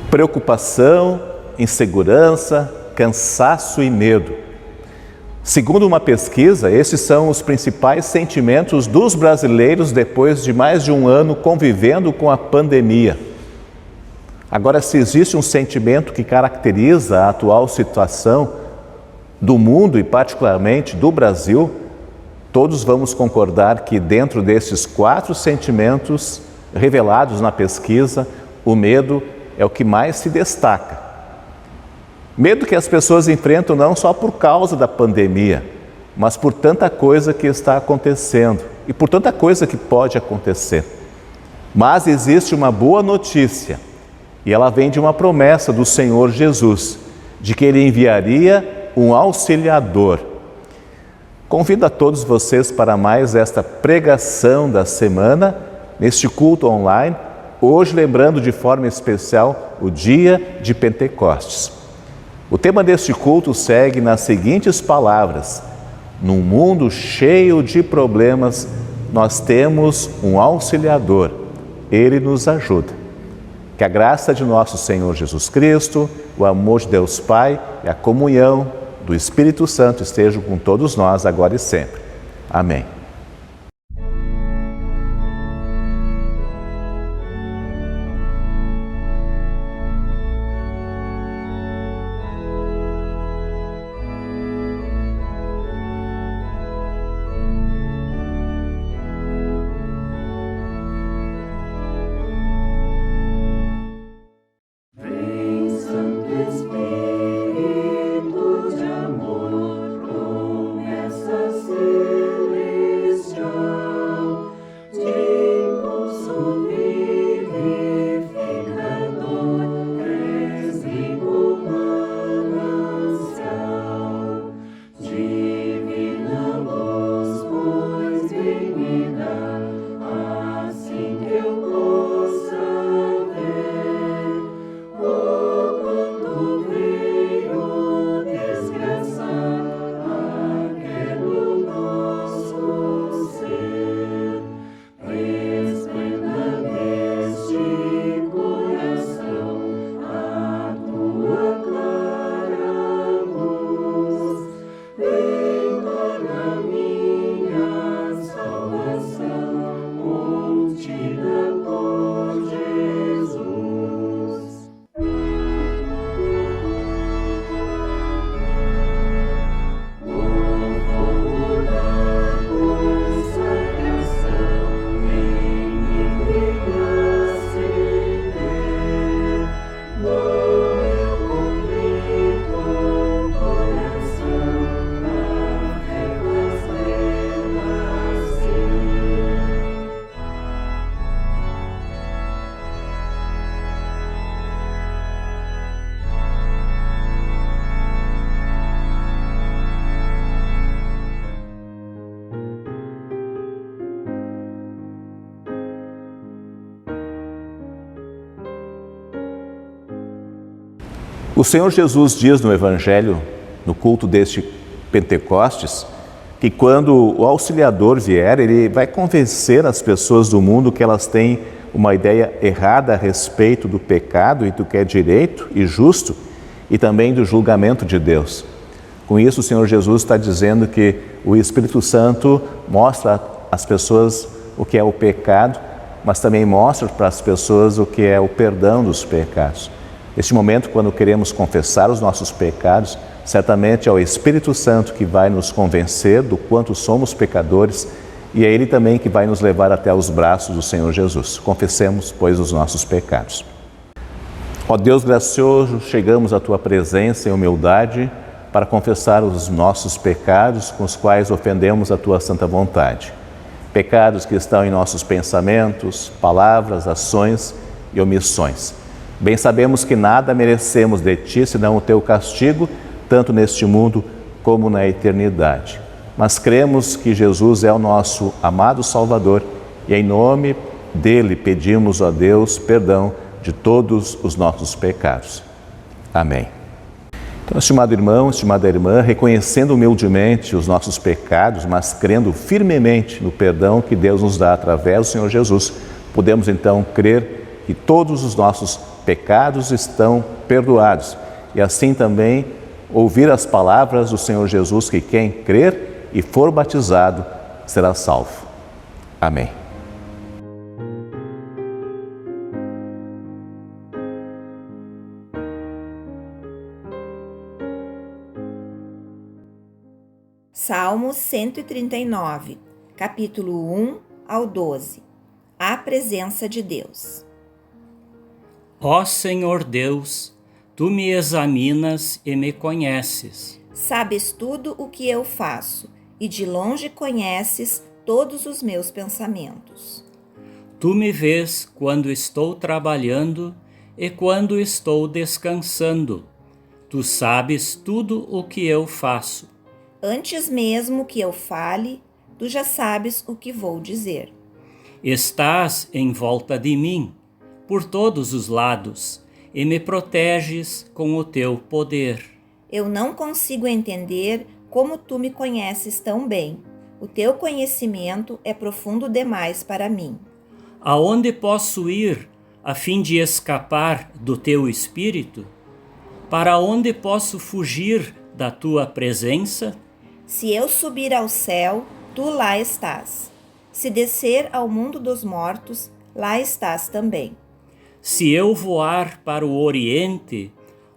Preocupação, insegurança, cansaço e medo. Segundo uma pesquisa, esses são os principais sentimentos dos brasileiros depois de mais de um ano convivendo com a pandemia. Agora, se existe um sentimento que caracteriza a atual situação do mundo e particularmente do Brasil, todos vamos concordar que dentro desses 4 sentimentos revelados na pesquisa, o medo é o que mais se destaca. Medo que as pessoas enfrentam não só por causa da pandemia, mas por tanta coisa que está acontecendo e por tanta coisa que pode acontecer. Mas existe uma boa notícia, e ela vem de uma promessa do Senhor Jesus, de que Ele enviaria um auxiliador. Convido a todos vocês para mais esta pregação da semana, neste culto online, hoje lembrando de forma especial o dia de Pentecostes. O tema deste culto segue nas seguintes palavras: num mundo cheio de problemas, nós temos um auxiliador, Ele nos ajuda. Que a graça de nosso Senhor Jesus Cristo, o amor de Deus Pai e a comunhão do Espírito Santo estejam com todos nós agora e sempre. Amém. O Senhor Jesus diz no Evangelho, no culto deste Pentecostes, que quando o auxiliador vier, ele vai convencer as pessoas do mundo que elas têm uma ideia errada a respeito do pecado e do que é direito e justo e também do julgamento de Deus. Com isso, o Senhor Jesus está dizendo que o Espírito Santo mostra às pessoas o que é o pecado, mas também mostra para as pessoas o que é o perdão dos pecados. Neste momento, quando queremos confessar os nossos pecados, certamente é o Espírito Santo que vai nos convencer do quanto somos pecadores e é Ele também que vai nos levar até os braços do Senhor Jesus. Confessemos, pois, os nossos pecados. Ó Deus gracioso, chegamos à Tua presença em humildade para confessar os nossos pecados com os quais ofendemos a Tua santa vontade. Pecados que estão em nossos pensamentos, palavras, ações e omissões. Bem sabemos que nada merecemos de Ti, senão o Teu castigo, tanto neste mundo como na eternidade. Mas cremos que Jesus é o nosso amado Salvador e em nome dEle pedimos a Deus perdão de todos os nossos pecados. Amém. Então, estimado irmão, estimada irmã, reconhecendo humildemente os nossos pecados, mas crendo firmemente no perdão que Deus nos dá através do Senhor Jesus, podemos então crer que todos os nossos pecados estão perdoados e assim também ouvir as palavras do Senhor Jesus que quem crer e for batizado será salvo. Amém. Salmo 139, capítulo 1 ao 12. A presença de Deus. Ó Senhor Deus, Tu me examinas e me conheces. Sabes tudo o que eu faço, e de longe conheces todos os meus pensamentos. Tu me vês quando estou trabalhando e quando estou descansando. Tu sabes tudo o que eu faço. Antes mesmo que eu fale, tu já sabes o que vou dizer. Estás em volta de mim, por todos os lados, e me proteges com o teu poder. Eu não consigo entender como tu me conheces tão bem. O teu conhecimento é profundo demais para mim. Aonde posso ir a fim de escapar do teu espírito? Para onde posso fugir da tua presença? Se eu subir ao céu, tu lá estás. Se descer ao mundo dos mortos, lá estás também. Se eu voar para o Oriente,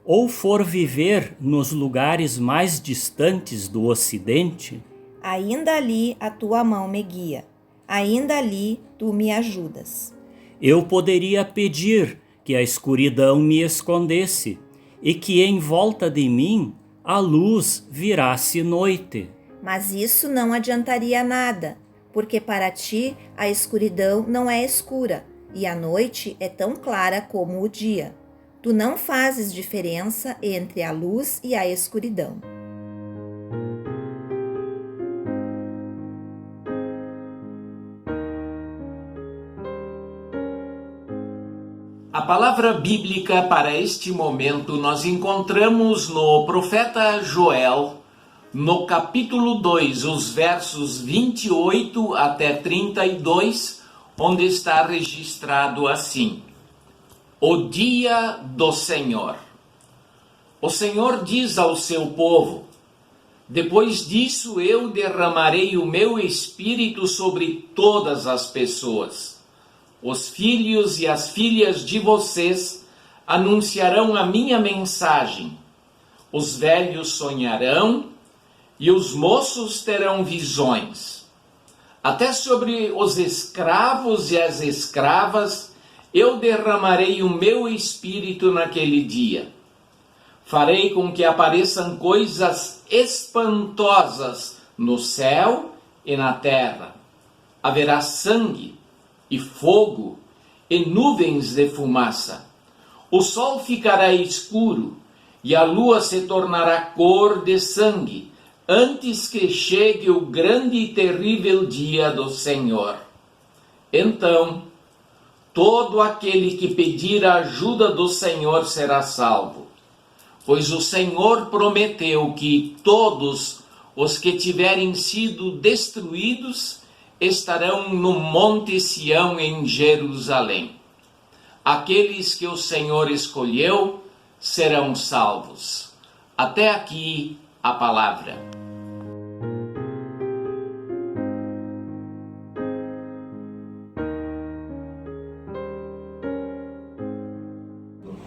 ou for viver nos lugares mais distantes do Ocidente, ainda ali a tua mão me guia, ainda ali tu me ajudas. Eu poderia pedir que a escuridão me escondesse e que em volta de mim a luz virasse noite. Mas isso não adiantaria nada, porque para ti a escuridão não é escura e a noite é tão clara como o dia. Tu não fazes diferença entre a luz e a escuridão. A palavra bíblica para este momento nós encontramos no profeta Joel, no capítulo 2, os versos 28 até 32, onde está registrado assim: O dia do Senhor. O Senhor diz ao seu povo: Depois disso eu derramarei o meu espírito sobre todas as pessoas. Os filhos e as filhas de vocês anunciarão a minha mensagem. Os velhos sonharão e os moços terão visões. Até sobre os escravos e as escravas eu derramarei o meu espírito naquele dia. Farei com que apareçam coisas espantosas no céu e na terra. Haverá sangue e fogo e nuvens de fumaça. O sol ficará escuro e a lua se tornará cor de sangue, antes que chegue o grande e terrível dia do Senhor. Então, todo aquele que pedir a ajuda do Senhor será salvo, pois o Senhor prometeu que todos os que tiverem sido destruídos estarão no Monte Sião em Jerusalém. Aqueles que o Senhor escolheu serão salvos. Até aqui a palavra.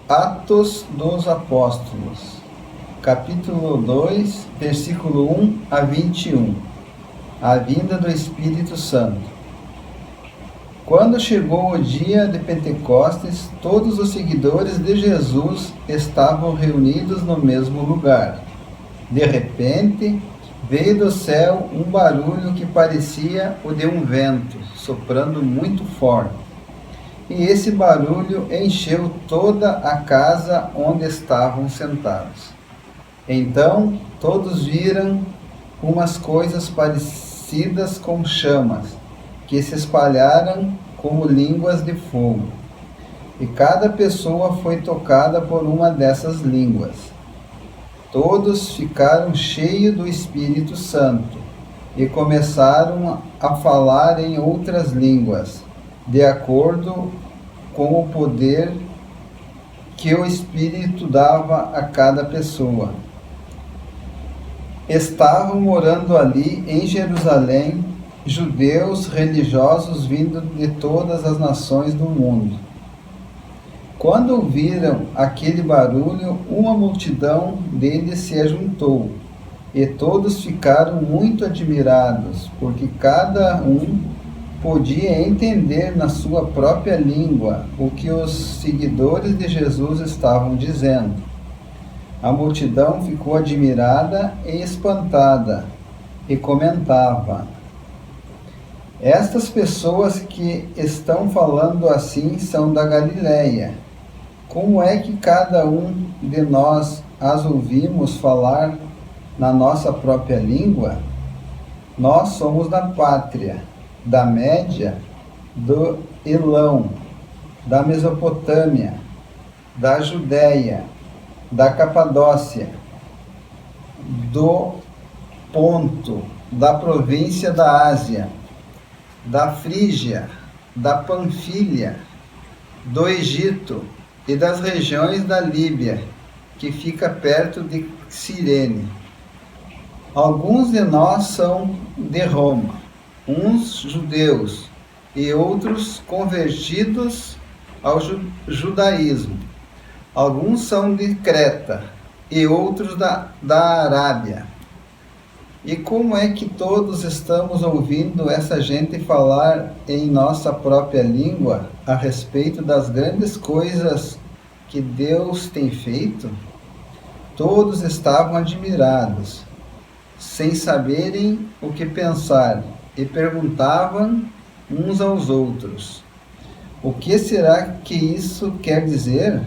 Atos dos Apóstolos, capítulo 2, versículo 1 a 21. A vinda do Espírito Santo. Quando chegou o dia de Pentecostes, todos os seguidores de Jesus estavam reunidos no mesmo lugar. De repente, veio do céu um barulho que parecia o de um vento, soprando muito forte. E esse barulho encheu toda a casa onde estavam sentados. Então, todos viram umas coisas parecidas com chamas, que se espalharam como línguas de fogo. E cada pessoa foi tocada por uma dessas línguas. Todos ficaram cheios do Espírito Santo e começaram a falar em outras línguas, de acordo com o poder que o Espírito dava a cada pessoa. Estavam morando ali em Jerusalém judeus religiosos vindos de todas as nações do mundo. Quando ouviram aquele barulho, uma multidão deles se ajuntou, e todos ficaram muito admirados, porque cada um podia entender na sua própria língua o que os seguidores de Jesus estavam dizendo. A multidão ficou admirada e espantada, e comentava: estas pessoas que estão falando assim são da Galileia. Como é que cada um de nós as ouvimos falar na nossa própria língua? Nós somos da pátria, da Média, do Elão, da Mesopotâmia, da Judéia, da Capadócia, do Ponto, da província da Ásia, da Frígia, da Panfilha, do Egito e das regiões da Líbia, que fica perto de Cirene. Alguns de nós são de Roma, uns judeus e outros convertidos ao judaísmo. Alguns são de Creta e outros da Arábia. E como é que todos estamos ouvindo essa gente falar em nossa própria língua a respeito das grandes coisas que Deus tem feito? Todos estavam admirados, sem saberem o que pensar, e perguntavam uns aos outros: o que será que isso quer dizer?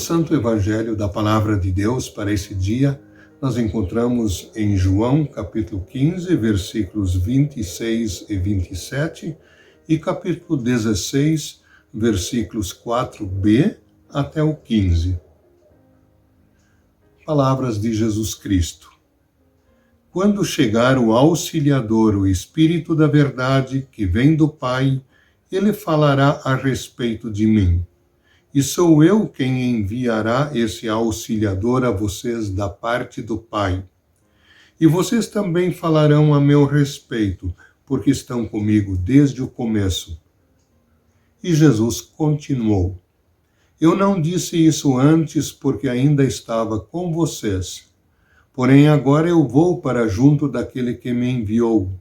Santo Evangelho da Palavra de Deus para esse dia, nós encontramos em João, capítulo 15, versículos 26 e 27, e capítulo 16, versículos 4b até o 15. Palavras de Jesus Cristo. Quando chegar o Auxiliador, o Espírito da Verdade, que vem do Pai, ele falará a respeito de mim. E sou eu quem enviará esse Auxiliador a vocês da parte do Pai. E vocês também falarão a meu respeito, porque estão comigo desde o começo. E Jesus continuou: Eu não disse isso antes porque ainda estava com vocês. Porém, agora eu vou para junto daquele que me enviou.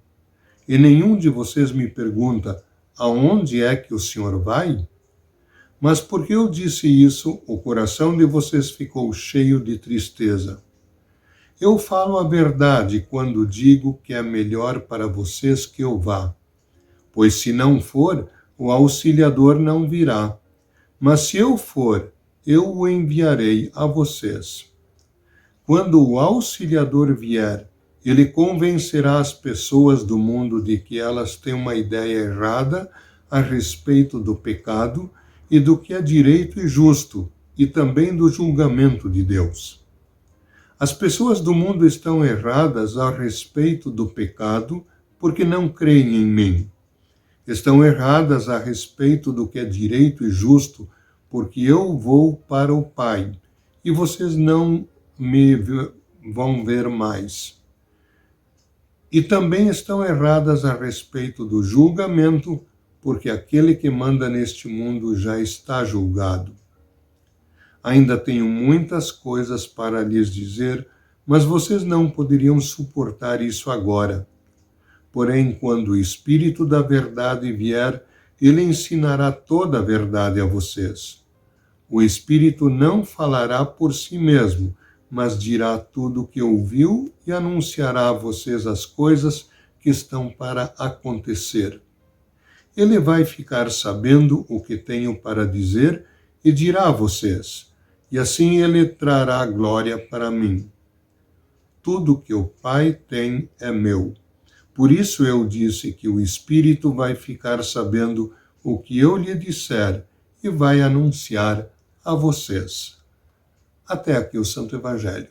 E nenhum de vocês me pergunta: aonde é que o Senhor vai? Mas porque eu disse isso, o coração de vocês ficou cheio de tristeza. Eu falo a verdade quando digo que é melhor para vocês que eu vá. Pois se não for, o Auxiliador não virá. Mas se eu for, eu o enviarei a vocês. Quando o Auxiliador vier, ele convencerá as pessoas do mundo de que elas têm uma ideia errada a respeito do pecado e do que é direito e justo, e também do julgamento de Deus. As pessoas do mundo estão erradas a respeito do pecado porque não creem em mim. Estão erradas a respeito do que é direito e justo porque eu vou para o Pai, e vocês não me vão ver mais. E também estão erradas a respeito do julgamento, porque aquele que manda neste mundo já está julgado. Ainda tenho muitas coisas para lhes dizer, mas vocês não poderiam suportar isso agora. Porém, quando o Espírito da Verdade vier, ele ensinará toda a verdade a vocês. O Espírito não falará por si mesmo, mas dirá tudo o que ouviu e anunciará a vocês as coisas que estão para acontecer. Ele vai ficar sabendo o que tenho para dizer e dirá a vocês, e assim ele trará glória para mim. Tudo que o Pai tem é meu. Por isso eu disse que o Espírito vai ficar sabendo o que eu lhe disser e vai anunciar a vocês. Até aqui o Santo Evangelho.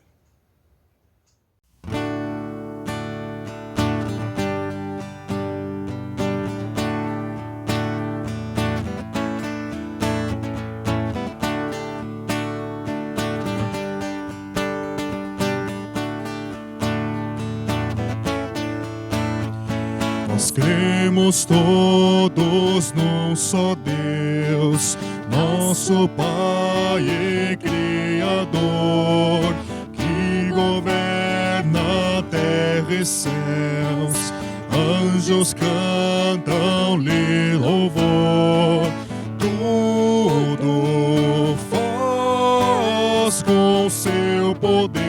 Nós cremos todos num só Deus, nosso Pai e Criador, que governa a terra e céus. Anjos cantam-lhe louvor, tudo faz com seu poder.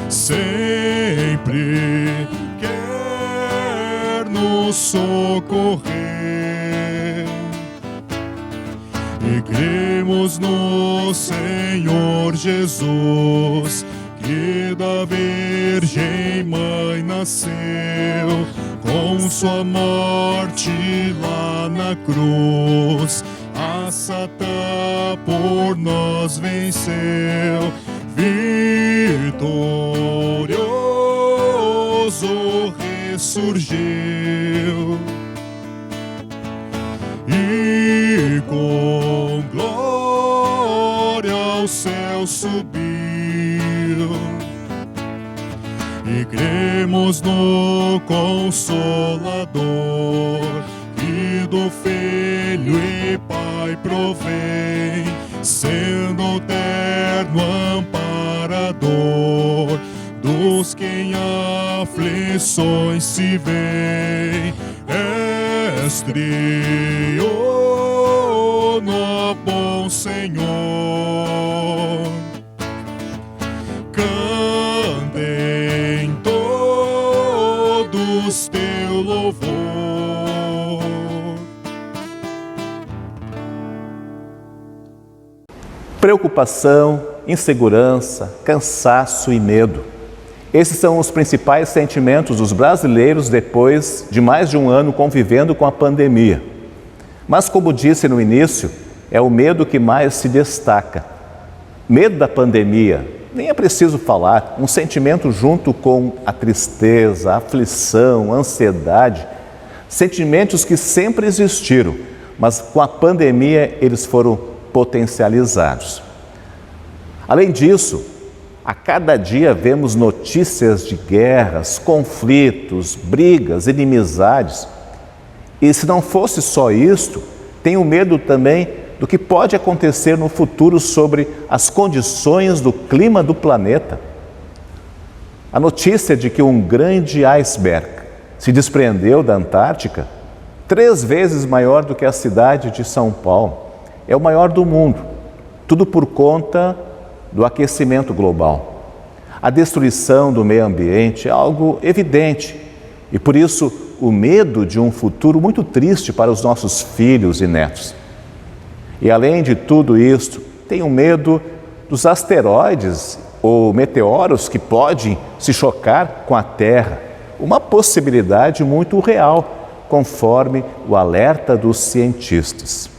Sempre quer nos socorrer, e cremos no Senhor Jesus, que da Virgem Mãe nasceu, com sua morte lá na cruz, a Satã por nós venceu. Vitorioso ressurgiu, e com glória ao céu subiu. E cremos no Consolador, que do Filho e Pai provém, sendo terno amparador dos que em aflições se veem. Estreou no bom Senhor, cantem todos teu louvor. Preocupação, insegurança, cansaço e medo. Esses são os principais sentimentos dos brasileiros depois de mais de um ano convivendo com a pandemia. Mas, como disse no início, é o medo que mais se destaca. Medo da pandemia, nem é preciso falar, um sentimento junto com a tristeza, a aflição, a ansiedade, sentimentos que sempre existiram, mas com a pandemia eles foram potencializados. Além disso, a cada dia vemos notícias de guerras, conflitos, brigas, inimizades. E se não fosse só isto, tenho medo também do que pode acontecer no futuro sobre as condições do clima do planeta. A notícia de que um grande iceberg se desprendeu da Antártica, 3 vezes maior do que a cidade de São Paulo, é o maior do mundo, tudo por conta do aquecimento global. A destruição do meio ambiente é algo evidente e, por isso, o medo de um futuro muito triste para os nossos filhos e netos. E, além de tudo isto, tenho medo dos asteroides ou meteoros que podem se chocar com a Terra, uma possibilidade muito real, conforme o alerta dos cientistas.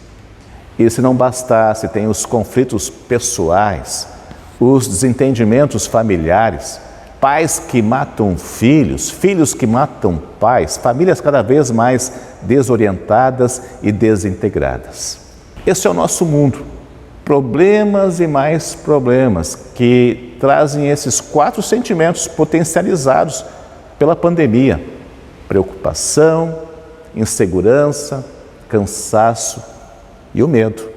E se não bastasse, tem os conflitos pessoais, os desentendimentos familiares, pais que matam filhos, filhos que matam pais, famílias cada vez mais desorientadas e desintegradas. Esse é o nosso mundo. Problemas e mais problemas que trazem esses 4 sentimentos potencializados pela pandemia: preocupação, insegurança, cansaço e o medo.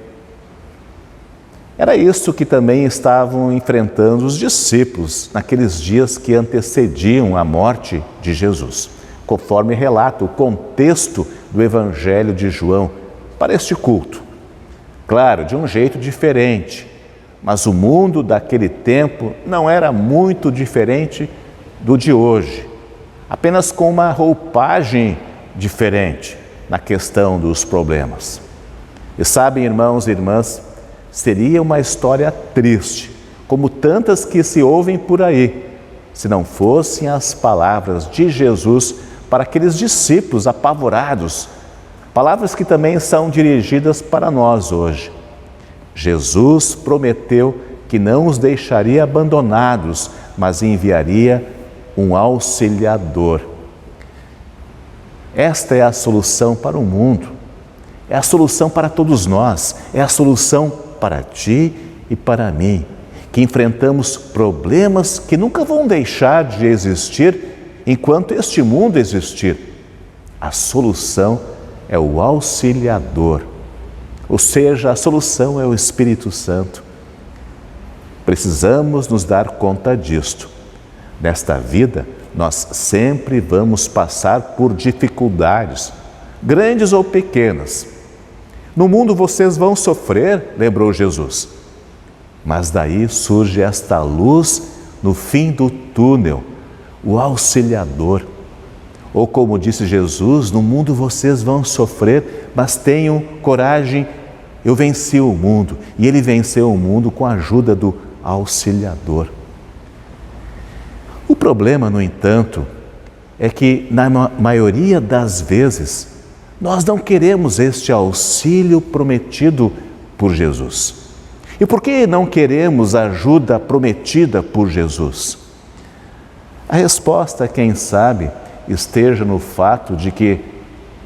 Era isso que também estavam enfrentando os discípulos naqueles dias que antecediam a morte de Jesus, conforme relata o contexto do Evangelho de João para este culto. Claro, de um jeito diferente, mas o mundo daquele tempo não era muito diferente do de hoje, apenas com uma roupagem diferente na questão dos problemas. E sabem, irmãos e irmãs, seria uma história triste, como tantas que se ouvem por aí, se não fossem as palavras de Jesus para aqueles discípulos apavorados, palavras que também são dirigidas para nós hoje. Jesus prometeu que não os deixaria abandonados, mas enviaria um auxiliador. Esta é a solução para o mundo. É a solução para todos nós, é a solução para ti e para mim, que enfrentamos problemas que nunca vão deixar de existir enquanto este mundo existir. A solução é o auxiliador, ou seja, a solução é o Espírito Santo. Precisamos nos dar conta disto. Nesta vida, nós sempre vamos passar por dificuldades, grandes ou pequenas. No mundo vocês vão sofrer, lembrou Jesus. Mas daí surge esta luz no fim do túnel, o auxiliador. Ou como disse Jesus, no mundo vocês vão sofrer, mas tenham coragem, eu venci o mundo. E ele venceu o mundo com a ajuda do auxiliador. O problema, no entanto, é que na maioria das vezes, nós não queremos este auxílio prometido por Jesus. E por que não queremos a ajuda prometida por Jesus? A resposta, quem sabe, esteja no fato de que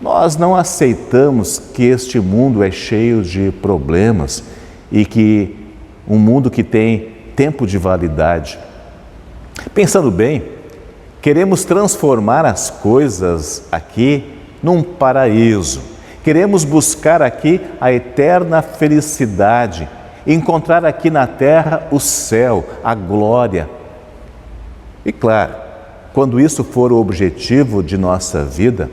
nós não aceitamos que este mundo é cheio de problemas e que um mundo que tem tempo de validade. Pensando bem, queremos transformar as coisas aqui num paraíso. Queremos buscar aqui a eterna felicidade, encontrar aqui na terra o céu, a glória. E claro, quando isso for o objetivo de nossa vida,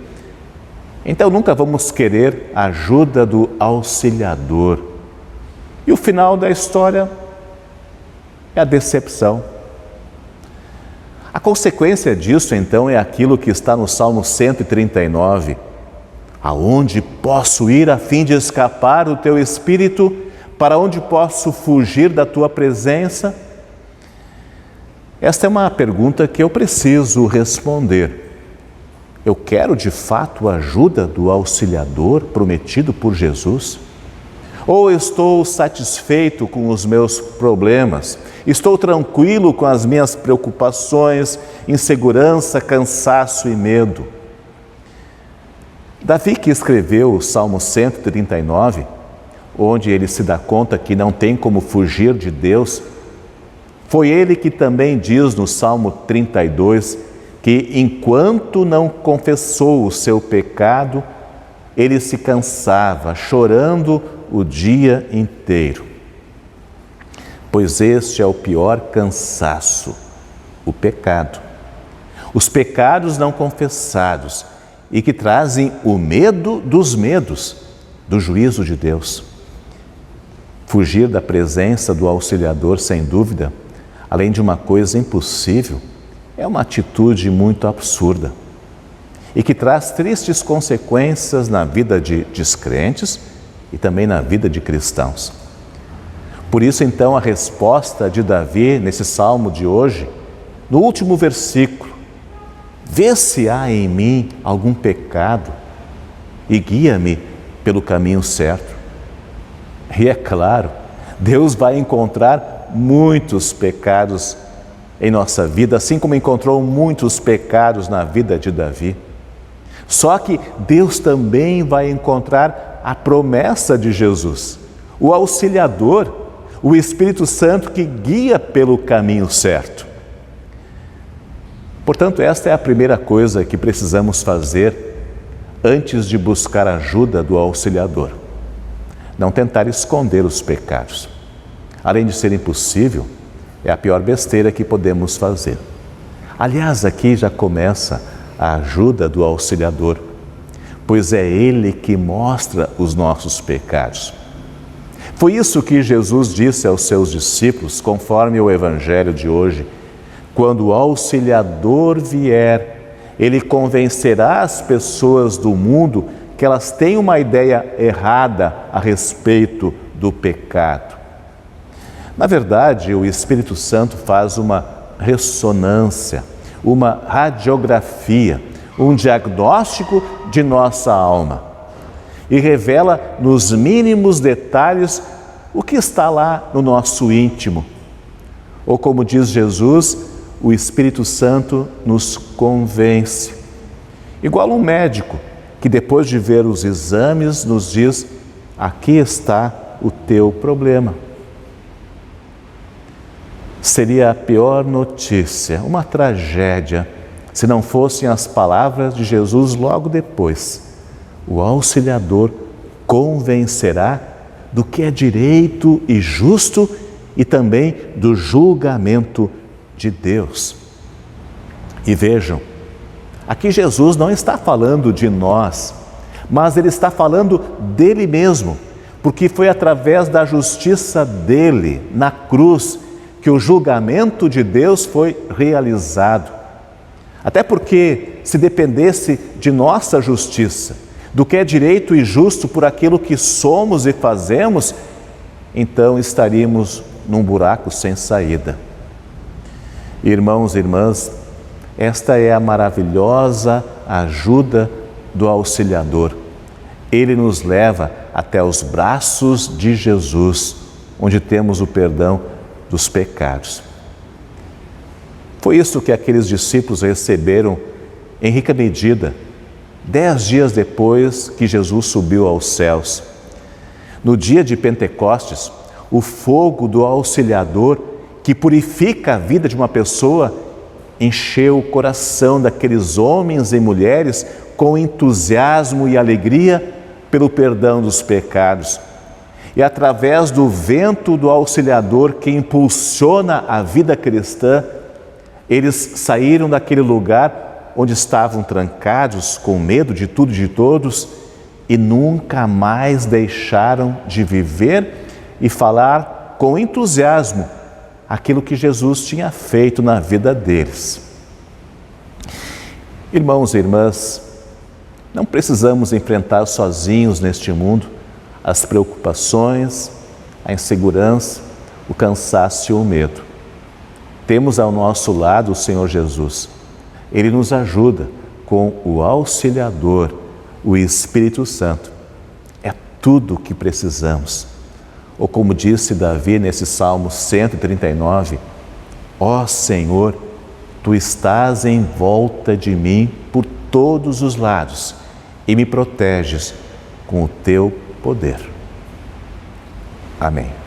então nunca vamos querer a ajuda do auxiliador. E o final da história é a decepção. A consequência disso, então, é aquilo que está no Salmo 139. Aonde posso ir a fim de escapar do teu Espírito? Para onde posso fugir da tua presença? Esta é uma pergunta que eu preciso responder. Eu quero de fato a ajuda do auxiliador prometido por Jesus? Ou estou satisfeito com os meus problemas? Estou tranquilo com as minhas preocupações, insegurança, cansaço e medo? Davi, que escreveu o Salmo 139, onde ele se dá conta que não tem como fugir de Deus, foi ele que também diz no Salmo 32 que enquanto não confessou o seu pecado, ele se cansava, chorando o dia inteiro. Pois este é o pior cansaço, o pecado. Os pecados não confessados e que trazem o medo dos medos, do juízo de Deus. Fugir da presença do auxiliador, sem dúvida, além de uma coisa impossível, é uma atitude muito absurda e que traz tristes consequências na vida de descrentes e também na vida de cristãos. Por isso, então, a resposta de Davi nesse salmo de hoje, no último versículo: vê se há em mim algum pecado e guia-me pelo caminho certo. E é claro, Deus vai encontrar muitos pecados em nossa vida, assim como encontrou muitos pecados na vida de Davi. Só que Deus também vai encontrar a promessa de Jesus, o auxiliador, o Espírito Santo que guia pelo caminho certo. Portanto, esta é a primeira coisa que precisamos fazer antes de buscar a ajuda do auxiliador. Não tentar esconder os pecados. Além de ser impossível, é a pior besteira que podemos fazer. Aliás, aqui já começa a ajuda do auxiliador, pois é Ele que mostra os nossos pecados. Foi isso que Jesus disse aos seus discípulos, conforme o Evangelho de hoje: quando o auxiliador vier, ele convencerá as pessoas do mundo que elas têm uma ideia errada a respeito do pecado. Na verdade, o Espírito Santo faz uma ressonância, uma radiografia, um diagnóstico de nossa alma e revela nos mínimos detalhes o que está lá no nosso íntimo. Ou como diz Jesus, o Espírito Santo nos convence. Igual um médico que depois de ver os exames nos diz: aqui está o teu problema. Seria a pior notícia, uma tragédia, se não fossem as palavras de Jesus logo depois: o auxiliador convencerá do que é direito e justo e também do julgamento de Deus. E vejam, aqui Jesus não está falando de nós, mas Ele está falando dele mesmo, porque foi através da justiça dele, na cruz, que o julgamento de Deus foi realizado. Até porque, se dependesse de nossa justiça, do que é direito e justo por aquilo que somos e fazemos, então estaríamos num buraco sem saída. Irmãos e irmãs, esta é a maravilhosa ajuda do auxiliador. Ele nos leva até os braços de Jesus, onde temos o perdão dos pecados. Foi isso que aqueles discípulos receberam em rica medida, 10 dias depois que Jesus subiu aos céus. No dia de Pentecostes, o fogo do auxiliador, que purifica a vida de uma pessoa, encheu o coração daqueles homens e mulheres com entusiasmo e alegria pelo perdão dos pecados. E através do vento do auxiliador que impulsiona a vida cristã, eles saíram daquele lugar onde estavam trancados, com medo de tudo e de todos, e nunca mais deixaram de viver e falar com entusiasmo aquilo que Jesus tinha feito na vida deles. Irmãos e irmãs, não precisamos enfrentar sozinhos neste mundo as preocupações, a insegurança, o cansaço e o medo. Temos ao nosso lado o Senhor Jesus. Ele nos ajuda com o Auxiliador, o Espírito Santo. É tudo o que precisamos. Ou como disse Davi nesse Salmo 139, ó Senhor, Tu estás em volta de mim por todos os lados e me proteges com o Teu poder. Amém.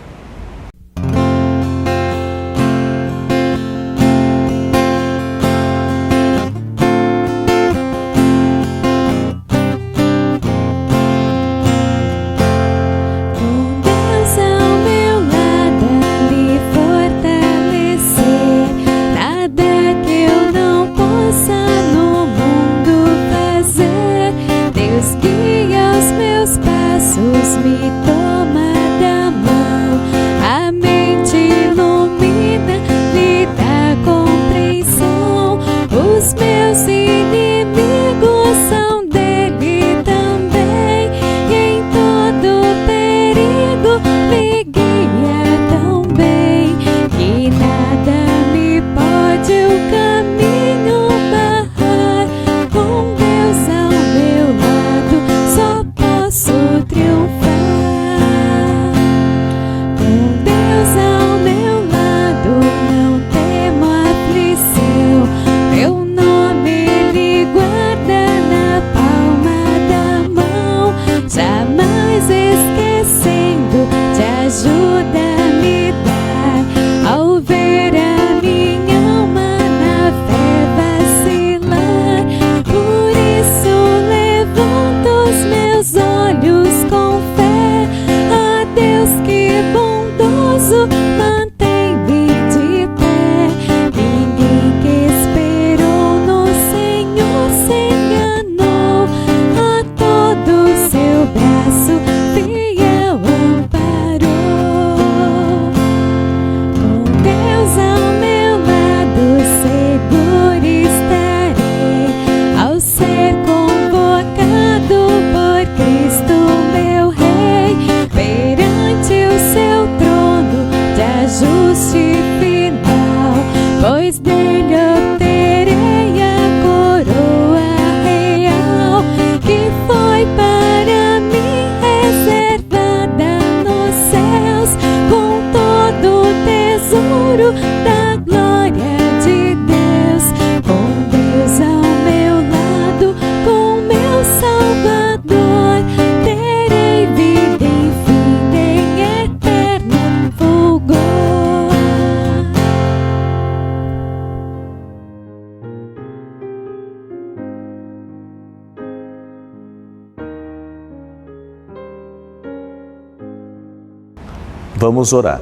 Vamos orar.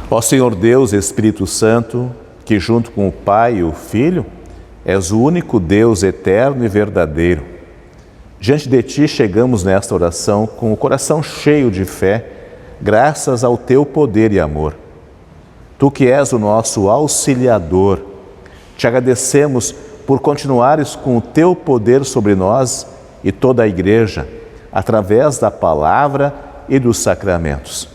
Ó Senhor Deus, Espírito Santo, que junto com o Pai e o Filho, és o único Deus eterno e verdadeiro. Diante de Ti chegamos nesta oração com o coração cheio de fé, graças ao Teu poder e amor. Tu que és o nosso auxiliador, te agradecemos por continuares com o Teu poder sobre nós e toda a Igreja, através da palavra e dos sacramentos.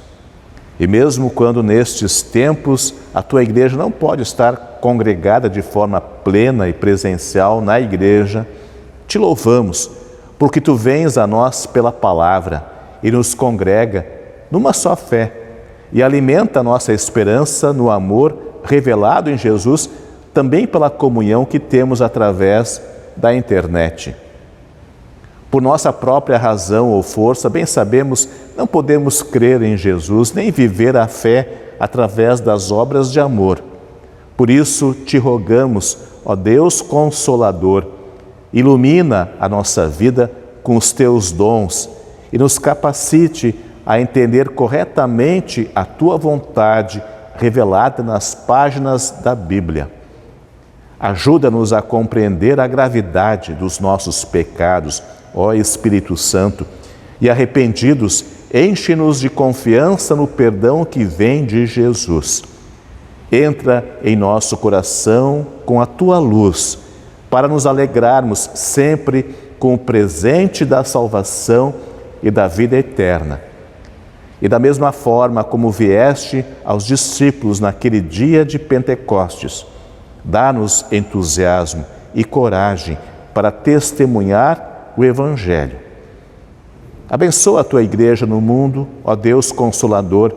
E mesmo quando nestes tempos a Tua Igreja não pode estar congregada de forma plena e presencial na Igreja, te louvamos, porque Tu vens a nós pela palavra e nos congrega numa só fé e alimenta a nossa esperança no amor revelado em Jesus, também pela comunhão que temos através da internet. Por nossa própria razão ou força, bem sabemos, não podemos crer em Jesus, nem viver a fé através das obras de amor. Por isso, te rogamos, ó Deus Consolador, ilumina a nossa vida com os Teus dons e nos capacite a entender corretamente a Tua vontade revelada nas páginas da Bíblia. Ajuda-nos a compreender a gravidade dos nossos pecados, ó Espírito Santo, e arrependidos, enche-nos de confiança no perdão que vem de Jesus. Entra em nosso coração com a Tua luz, para nos alegrarmos sempre com o presente da salvação e da vida eterna. E da mesma forma como vieste aos discípulos naquele dia de Pentecostes, dá-nos entusiasmo e coragem para testemunhar o Evangelho. Abençoa a tua igreja no mundo, ó Deus Consolador,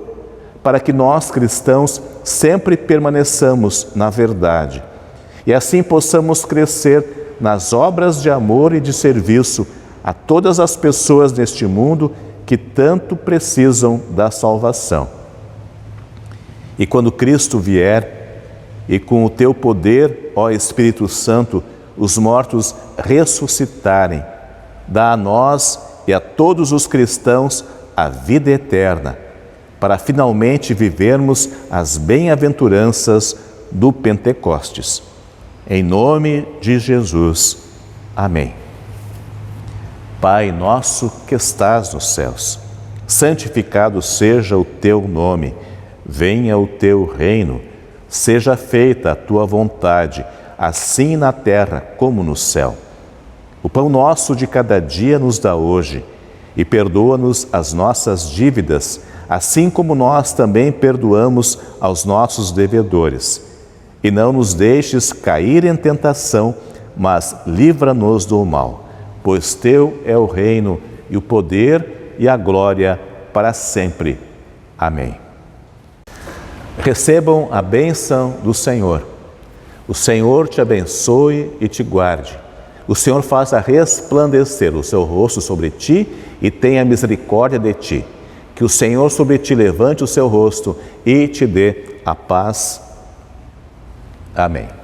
para que nós cristãos sempre permaneçamos na verdade e assim possamos crescer nas obras de amor e de serviço a todas as pessoas neste mundo que tanto precisam da salvação. E quando Cristo vier, e com o teu poder, ó Espírito Santo, os mortos ressuscitarem, dá a nós e a todos os cristãos a vida eterna, para finalmente vivermos as bem-aventuranças do Pentecostes. Em nome de Jesus. Amém. Pai nosso que estás nos céus, santificado seja o teu nome. Venha o teu reino. Seja feita a tua vontade, assim na terra como no céu. O pão nosso de cada dia nos dá hoje, e perdoa-nos as nossas dívidas, assim como nós também perdoamos aos nossos devedores. E não nos deixes cair em tentação, mas livra-nos do mal. Pois teu é o reino, e o poder e a glória para sempre. Amém. Recebam a bênção do Senhor. O Senhor te abençoe e te guarde. O Senhor faça resplandecer o seu rosto sobre ti e tenha misericórdia de ti. Que o Senhor sobre ti levante o seu rosto e te dê a paz. Amém.